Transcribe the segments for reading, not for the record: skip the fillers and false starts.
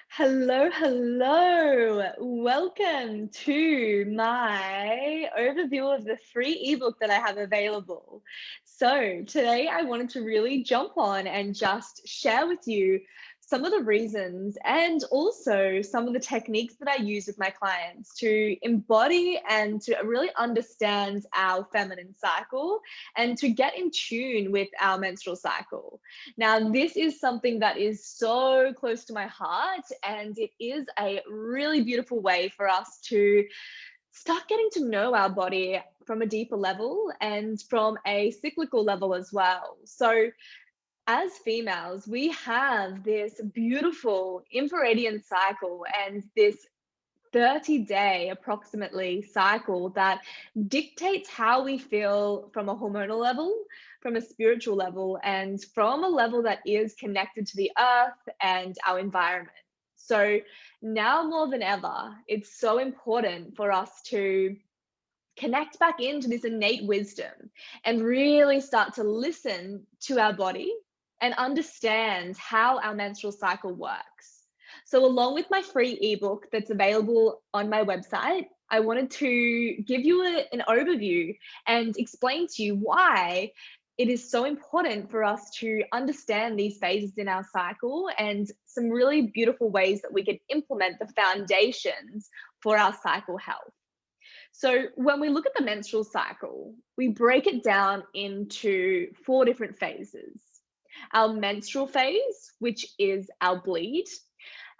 Hello, hello. Welcome to my overview of the free ebook that I have available. So, today I wanted to really jump on and just share with you some of the reasons and also some of the techniques that I use with my clients to embody and to really understand our feminine cycle and to get in tune with our menstrual cycle. Now, this is something that is so close to my heart, and it is a really beautiful way for us to start getting to know our body from a deeper level and from a cyclical level as well. So, as females, we have this beautiful infraradian cycle and this 30-day approximately cycle that dictates how we feel from a hormonal level, from a spiritual level, and from a level that is connected to the earth and our environment. So now more than ever, it's so important for us to connect back into this innate wisdom and really start to listen to our body and understand how our menstrual cycle works. So, along with my free ebook that's available on my website, I wanted to give you an overview and explain to you why it is so important for us to understand these phases in our cycle and some really beautiful ways that we can implement the foundations for our cycle health. So, when we look at the menstrual cycle, we break it down into four different phases. Our menstrual phase, which is our bleed.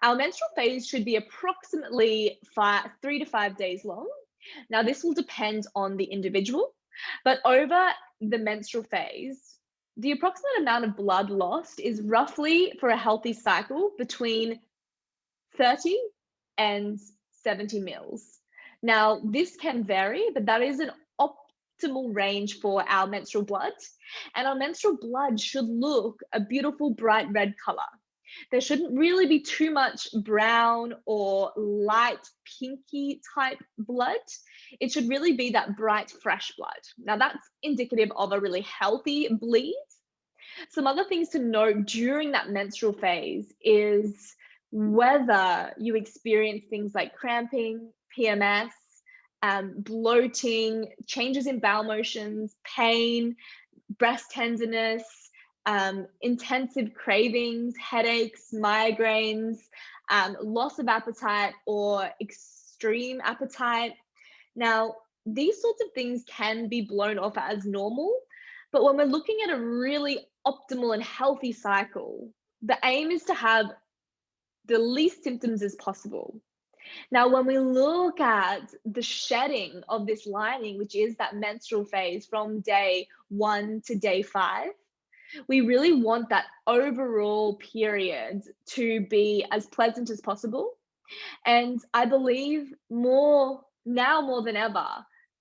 Our menstrual phase should be approximately 3 to 5 days long. Now, this will depend on the individual, but over the menstrual phase, the approximate amount of blood lost is roughly for a healthy cycle between 30 and 70 mils. Now, this can vary, but that is an optimal range for our menstrual blood. And our menstrual blood should look a beautiful bright red color. There shouldn't really be too much brown or light pinky type blood. It should really be that bright, fresh blood. Now, that's indicative of a really healthy bleed. Some other things to note during that menstrual phase is whether you experience things like cramping, PMS, bloating, changes in bowel motions, pain, breast tenderness, intensive cravings, headaches, migraines, loss of appetite, or extreme appetite. Now, these sorts of things can be blown off as normal, but when we're looking at a really optimal and healthy cycle, the aim is to have the least symptoms as possible. Now, when we look at the shedding of this lining, which is that menstrual phase from day 1 to day 5, we really want that overall period to be as pleasant as possible. And I believe more than ever,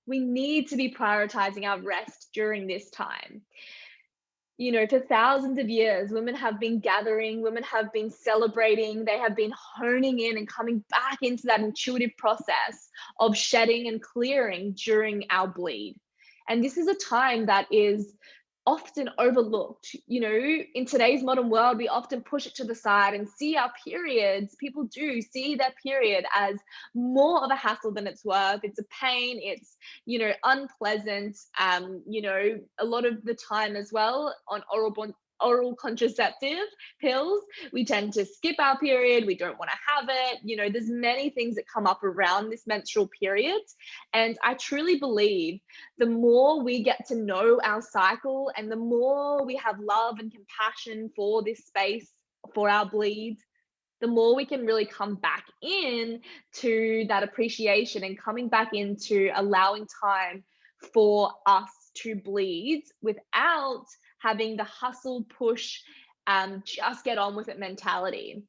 we need to be prioritizing our rest during this time. You know, for thousands of years, women have been gathering, women have been celebrating, they have been honing in and coming back into that intuitive process of shedding and clearing during our bleed. And this is a time that is often overlooked. You know, in today's modern world, we often push it to the side and see our periods. People do see their period as more of a hassle than it's worth. It's a pain, it's, unpleasant. A lot of the time as well on oral contraceptive pills, we tend to skip our period, we don't want to have it. There's many things that come up around this menstrual period, and I truly believe the more we get to know our cycle and the more we have love and compassion for this space, for our bleed, the more we can really come back in to that appreciation and coming back into allowing time for us to bleed without having the hustle push, just get on with it mentality.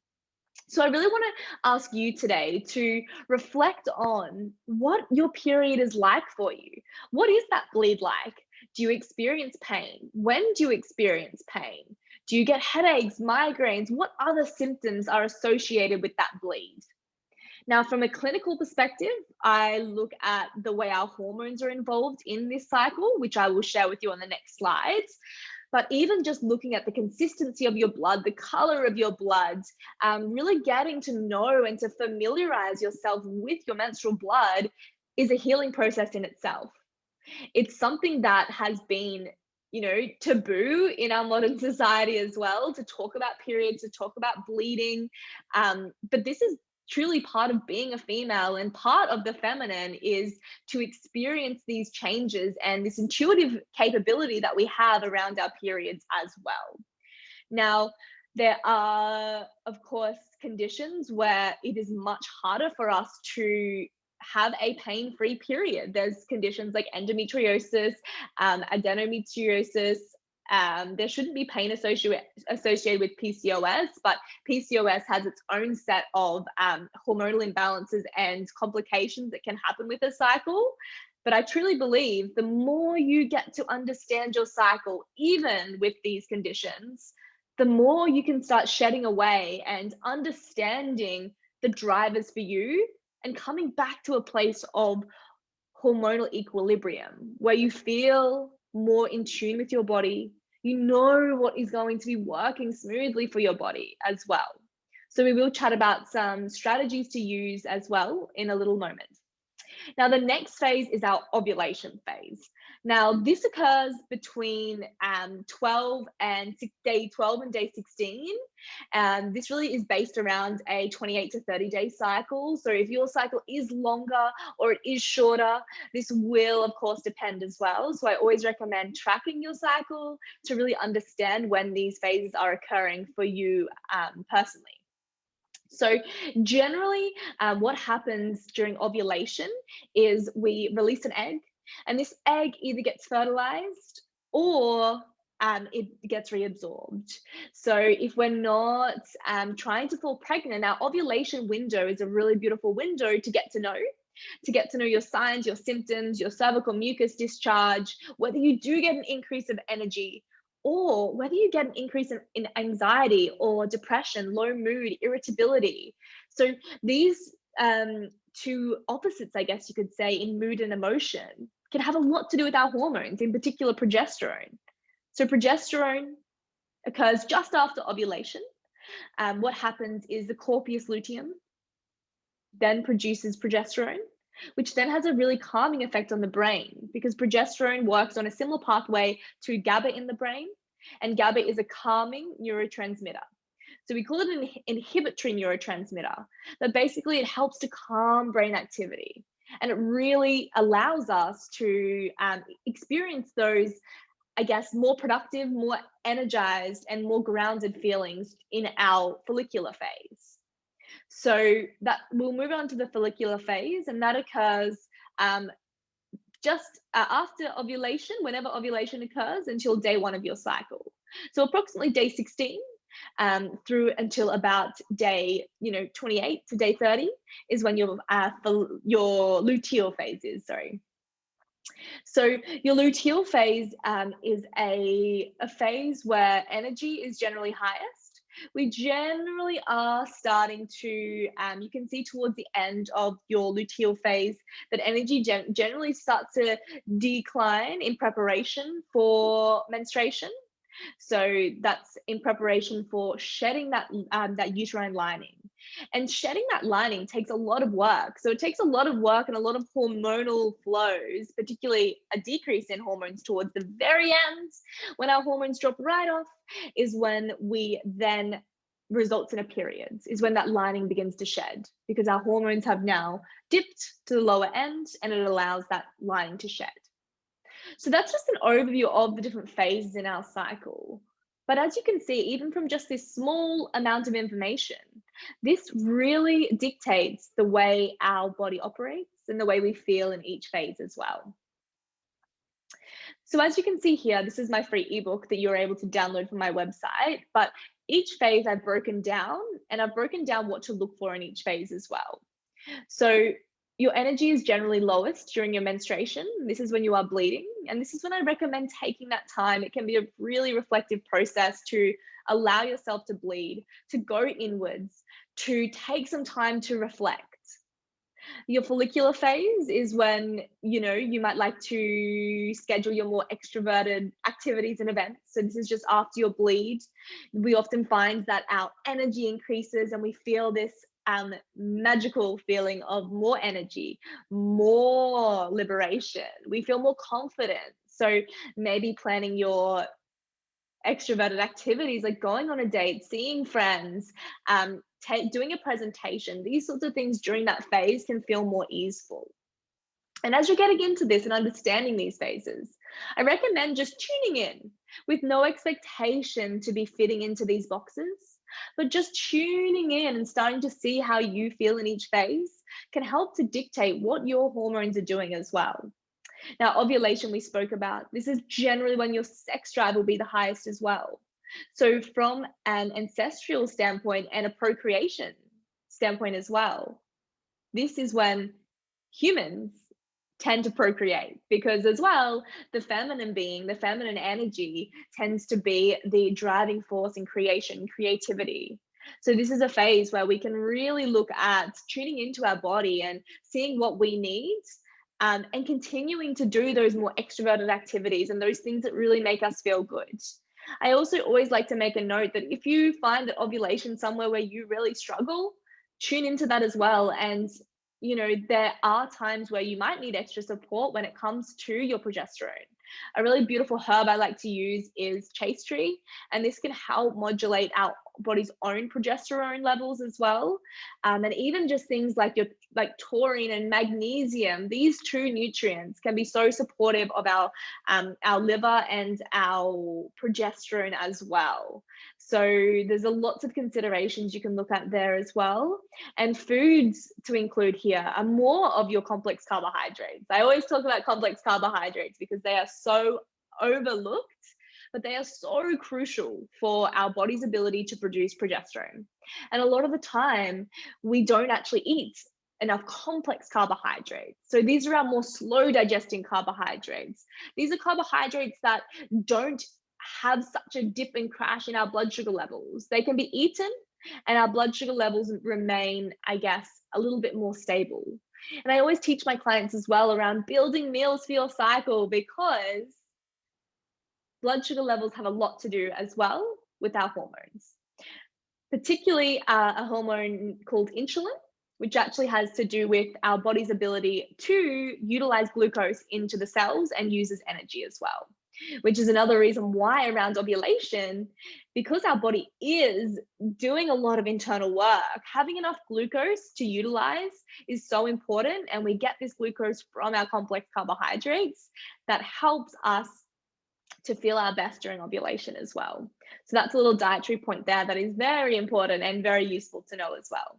So I really want to ask you today to reflect on what your period is like for you. What is that bleed like? Do you experience pain? When do you experience pain? Do you get headaches, migraines? What other symptoms are associated with that bleed? Now, from a clinical perspective, I look at the way our hormones are involved in this cycle, which I will share with you on the next slides. But even just looking at the consistency of your blood, the color of your blood, really getting to know and to familiarize yourself with your menstrual blood is a healing process in itself. It's something that has been, taboo in our modern society as well, to talk about periods, to talk about bleeding. But this is truly part of being a female, and part of the feminine is to experience these changes and this intuitive capability that we have around our periods as well. Now, there are, of course, conditions where it is much harder for us to have a pain-free period. There's conditions like endometriosis, adenomyosis. There shouldn't be pain associated with PCOS, but PCOS has its own set of hormonal imbalances and complications that can happen with a cycle. But I truly believe the more you get to understand your cycle, even with these conditions, the more you can start shedding away and understanding the drivers for you, and coming back to a place of hormonal equilibrium where you feel more in tune with your body. You know what is going to be working smoothly for your body as well. So we will chat about some strategies to use as well in a little moment. Now, the next phase is our ovulation phase. Now, this occurs between day 12 and day 16. This really is based around a 28 to 30 day cycle. So if your cycle is longer or it is shorter, this will, of course, depend as well. So I always recommend tracking your cycle to really understand when these phases are occurring for you personally. So generally, what happens during ovulation is we release an egg, and this egg either gets fertilized or it gets reabsorbed. So if we're not trying to fall pregnant, our ovulation window is a really beautiful window to get to know your signs, your symptoms, your cervical mucus discharge, whether you do get an increase of energy, or whether you get an increase in anxiety or depression, low mood, irritability. So these two opposites, I guess you could say, in mood and emotion can have a lot to do with our hormones, in particular progesterone. So progesterone occurs just after ovulation. What happens is the corpus luteum then produces progesterone, which then has a really calming effect on the brain, because progesterone works on a similar pathway to GABA in the brain, and GABA is a calming neurotransmitter. So we call it an inhibitory neurotransmitter, but basically it helps to calm brain activity, and it really allows us to experience those, I guess, more productive, more energized, and more grounded feelings in our follicular phase. So that we'll move on to the follicular phase, and that occurs just after ovulation, whenever ovulation occurs, until day 1 of your cycle. So approximately day 16 through until about day 28 to day 30 is when your luteal phase is. Sorry. So your luteal phase is a phase where energy is generally highest. We generally are starting to, you can see towards the end of your luteal phase that energy generally starts to decline in preparation for menstruation. So that's in preparation for shedding that uterine lining. And shedding that lining takes a lot of work. So it takes a lot of work and a lot of hormonal flows, particularly a decrease in hormones towards the very end. When our hormones drop right off is when we then results in a period, is when that lining begins to shed, because our hormones have now dipped to the lower end and it allows that lining to shed. So that's just an overview of the different phases in our cycle. But as you can see, even from just this small amount of information, this really dictates the way our body operates and the way we feel in each phase as well. So as you can see here, this is my free ebook that you're able to download from my website. But each phase I've broken down, and I've broken down what to look for in each phase as well. So your energy is generally lowest during your menstruation. This is when you are bleeding. And this is when I recommend taking that time. It can be a really reflective process to allow yourself to bleed, to go inwards, to take some time to reflect. Your follicular phase is when, you might like to schedule your more extroverted activities and events. So this is just after your bleed. We often find that our energy increases and we feel this magical feeling of more energy, more liberation. We feel more confident. So maybe planning your extroverted activities like going on a date, seeing friends, doing a presentation, these sorts of things during that phase can feel more easeful. And as you're getting into this and understanding these phases, I recommend just tuning in with no expectation to be fitting into these boxes, but just tuning in and starting to see how you feel in each phase can help to dictate what your hormones are doing as well. Now, ovulation we spoke about, this is generally when your sex drive will be the highest as well. So from an ancestral standpoint and a procreation standpoint as well, this is when humans tend to procreate, because as well, the feminine being, the feminine energy tends to be the driving force in creation, creativity. So this is a phase where we can really look at tuning into our body and seeing what we need, and continuing to do those more extroverted activities and those things that really make us feel good. I also always like to make a note that if you find that ovulation somewhere where you really struggle, tune into that as well. And there are times where you might need extra support when it comes to your progesterone. A really beautiful herb I like to use is chase tree, and this can help modulate our body's own progesterone levels as well. And even just things like taurine and magnesium, these two nutrients can be so supportive of our liver and our progesterone as well. So there's a lots of considerations you can look at there as well. And foods to include here are more of your complex carbohydrates. I always talk about complex carbohydrates because they are so overlooked, but they are so crucial for our body's ability to produce progesterone. And a lot of the time, we don't actually eat enough complex carbohydrates. So these are our more slow digesting carbohydrates. These are carbohydrates that don't have such a dip and crash in our blood sugar levels. They can be eaten and our blood sugar levels remain, I guess, a little bit more stable. And I always teach my clients as well around building meals for your cycle, because blood sugar levels have a lot to do as well with our hormones, particularly a hormone called insulin, which actually has to do with our body's ability to utilize glucose into the cells and uses energy as well, which is another reason why around ovulation, because our body is doing a lot of internal work, having enough glucose to utilize is so important. And we get this glucose from our complex carbohydrates that helps us to feel our best during ovulation as well. So that's a little dietary point there that is very important and very useful to know as well.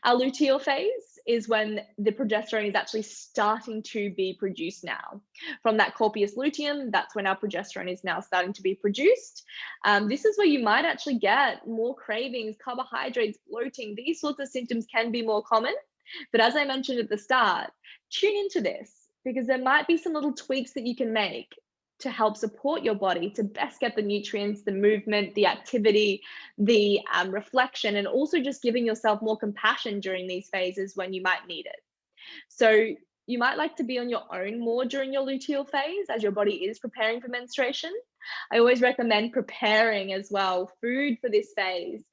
Our luteal phase is when the progesterone is actually starting to be produced now. From that corpus luteum, that's when our progesterone is now starting to be produced. This is where you might actually get more cravings, carbohydrates, bloating. These sorts of symptoms can be more common. But as I mentioned at the start, tune into this, because there might be some little tweaks that you can make to help support your body to best get the nutrients, the movement, the activity, the reflection, and also just giving yourself more compassion during these phases when you might need it. So you might like to be on your own more during your luteal phase as your body is preparing for menstruation. I always recommend preparing as well food for this phase,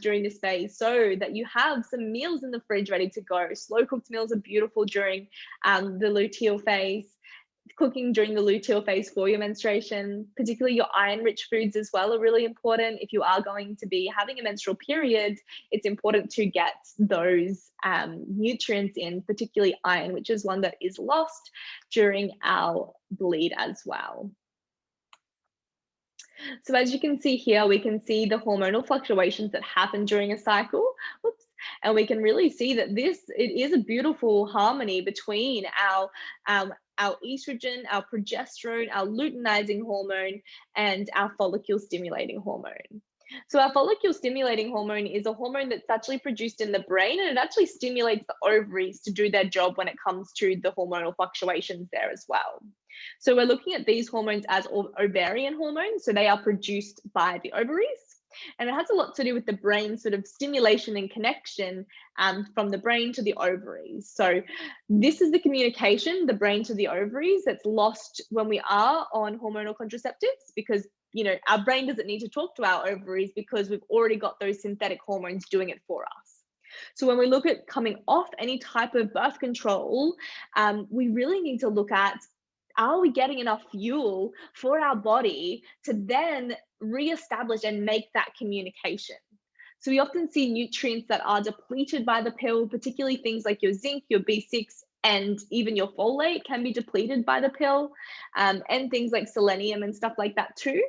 during this phase, so that you have some meals in the fridge ready to go. Slow cooked meals are beautiful during the luteal phase. Cooking during the luteal phase for your menstruation, particularly your iron-rich foods as well, are really important. If you are going to be having a menstrual period, it's important to get those nutrients in, particularly iron, which is one that is lost during our bleed as well. So as you can see here, we can see the hormonal fluctuations that happen during a cycle. Oops. And we can really see that it is a beautiful harmony between our estrogen, our progesterone, our luteinizing hormone, and our follicle stimulating hormone. So our follicle stimulating hormone is a hormone that's actually produced in the brain, and it actually stimulates the ovaries to do their job when it comes to the hormonal fluctuations there as well. So we're looking at these hormones as ovarian hormones. So they are produced by the ovaries. And it has a lot to do with the brain sort of stimulation and connection from the brain to the ovaries. So this is the communication, the brain to the ovaries, that's lost when we are on hormonal contraceptives, because our brain doesn't need to talk to our ovaries because we've already got those synthetic hormones doing it for us. So when we look at coming off any type of birth control, we really need to look at, are we getting enough fuel for our body to then reestablish and make that communication? So we often see nutrients that are depleted by the pill, particularly things like your zinc, your B6, and even your folate can be depleted by the pill, and things like selenium and stuff like that too.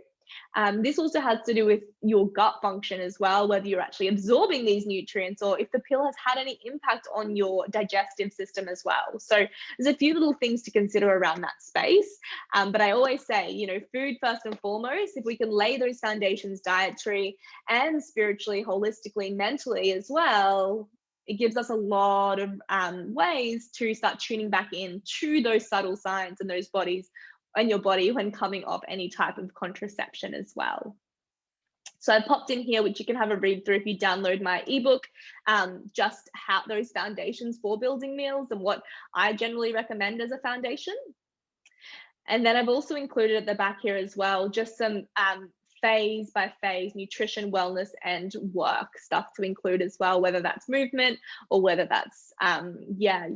This also has to do with your gut function as well, whether you're actually absorbing these nutrients or if the pill has had any impact on your digestive system as well. So there's a few little things to consider around that space. But I always say, food first and foremost. If we can lay those foundations, dietary and spiritually, holistically, mentally as well, it gives us a lot of ways to start tuning back in to those subtle signs and those bodies and your body when coming off any type of contraception as well. So I popped in here, which you can have a read through if you download my ebook, just how those foundations for building meals and what I generally recommend as a foundation. And then I've also included at the back here as well, just some phase by phase nutrition, wellness, and work stuff to include as well, whether that's movement or whether that's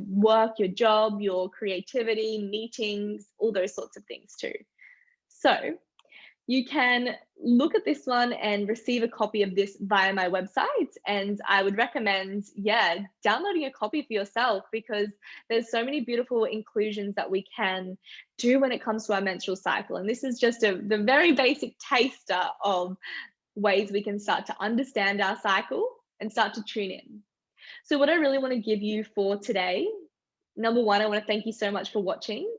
work, your job, your creativity, meetings, all those sorts of things too. So you can look at this one and receive a copy of this via my website. And I would recommend, downloading a copy for yourself, because there's so many beautiful inclusions that we can do when it comes to our menstrual cycle. And this is just the very basic taster of ways we can start to understand our cycle and start to tune in. So what I really want to give you for today, number one, I want to thank you so much for watching.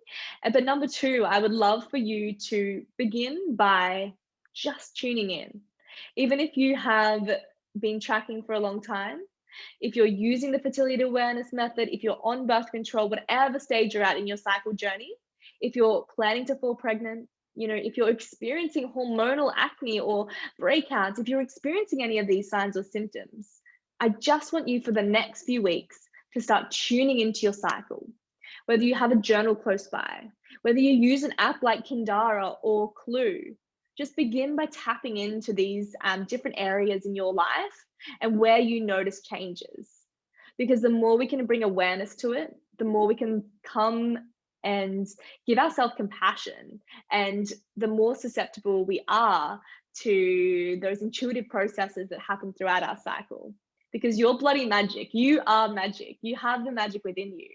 But number two, I would love for you to begin by just tuning in. Even if you have been tracking for a long time, if you're using the fertility awareness method, if you're on birth control, whatever stage you're at in your cycle journey, if you're planning to fall pregnant, if you're experiencing hormonal acne or breakouts, if you're experiencing any of these signs or symptoms, I just want you for the next few weeks to start tuning into your cycle. Whether you have a journal close by, whether you use an app like Kindara or Clue, just begin by tapping into these different areas in your life and where you notice changes. Because the more we can bring awareness to it, the more we can come and give ourselves compassion, and the more susceptible we are to those intuitive processes that happen throughout our cycle. Because you're bloody magic. You are magic. You have the magic within you.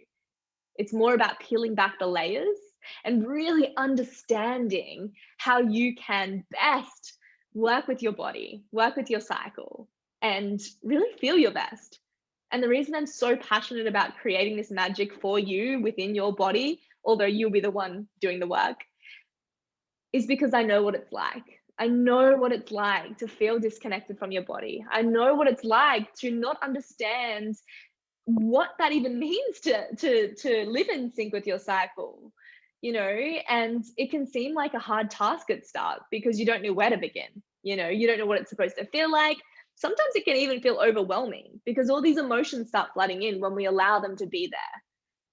It's more about peeling back the layers and really understanding how you can best work with your body, work with your cycle, and really feel your best. And the reason I'm so passionate about creating this magic for you within your body, although you'll be the one doing the work, is because I know what it's like. I know what it's like to feel disconnected from your body. I know what it's like to not understand what that even means to live in sync with your cycle, and it can seem like a hard task at start because you don't know where to begin. You don't know what it's supposed to feel like. Sometimes it can even feel overwhelming because all these emotions start flooding in when we allow them to be there.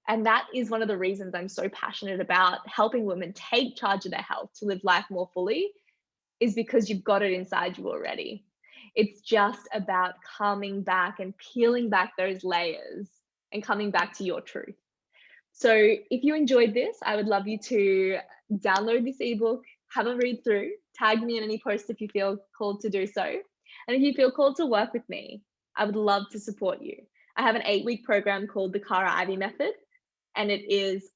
And that is one of the reasons I'm so passionate about helping women take charge of their health to live life more fully, is because you've got it inside you already. It's just about coming back and peeling back those layers and coming back to your truth. So if you enjoyed this, I would love you to download this ebook, have a read through, tag me in any post if you feel called to do so. And if you feel called to work with me, I would love to support you. I have an 8-week program called the Cara Ivy Method, and it is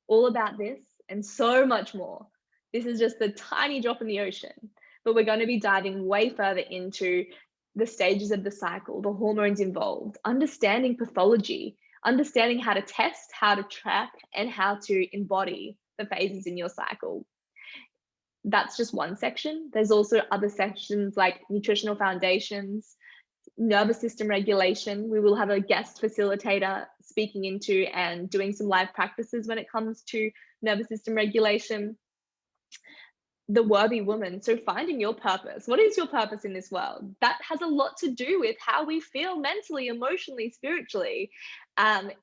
all about this and so much more. This is just a tiny drop in the ocean, but we're going to be diving way further into the stages of the cycle, the hormones involved, understanding pathology, understanding how to test, how to track, and how to embody the phases in your cycle. That's just one section. There's also other sections like nutritional foundations, nervous system regulation. We will have a guest facilitator speaking into and doing some live practices when it comes to nervous system regulation. the worthy woman. So finding your purpose. What is your purpose in this world? That has a lot to do with how we feel mentally, emotionally, spiritually.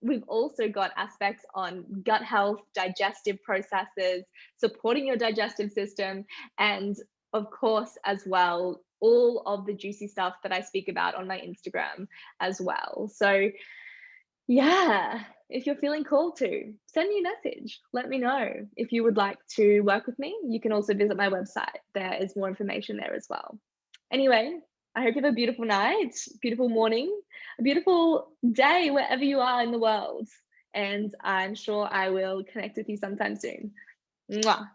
We've also got aspects on gut health, digestive processes, supporting your digestive system, and of course, as well, all of the juicy stuff that I speak about on my Instagram as well. So yeah, if you're feeling called to, send me a message. Let me know if you would like to work with me. You can also visit my website. There is more information there as well. Anyway, I hope you have a beautiful night, beautiful morning, a beautiful day wherever you are in the world. And I'm sure I will connect with you sometime soon. Mwah.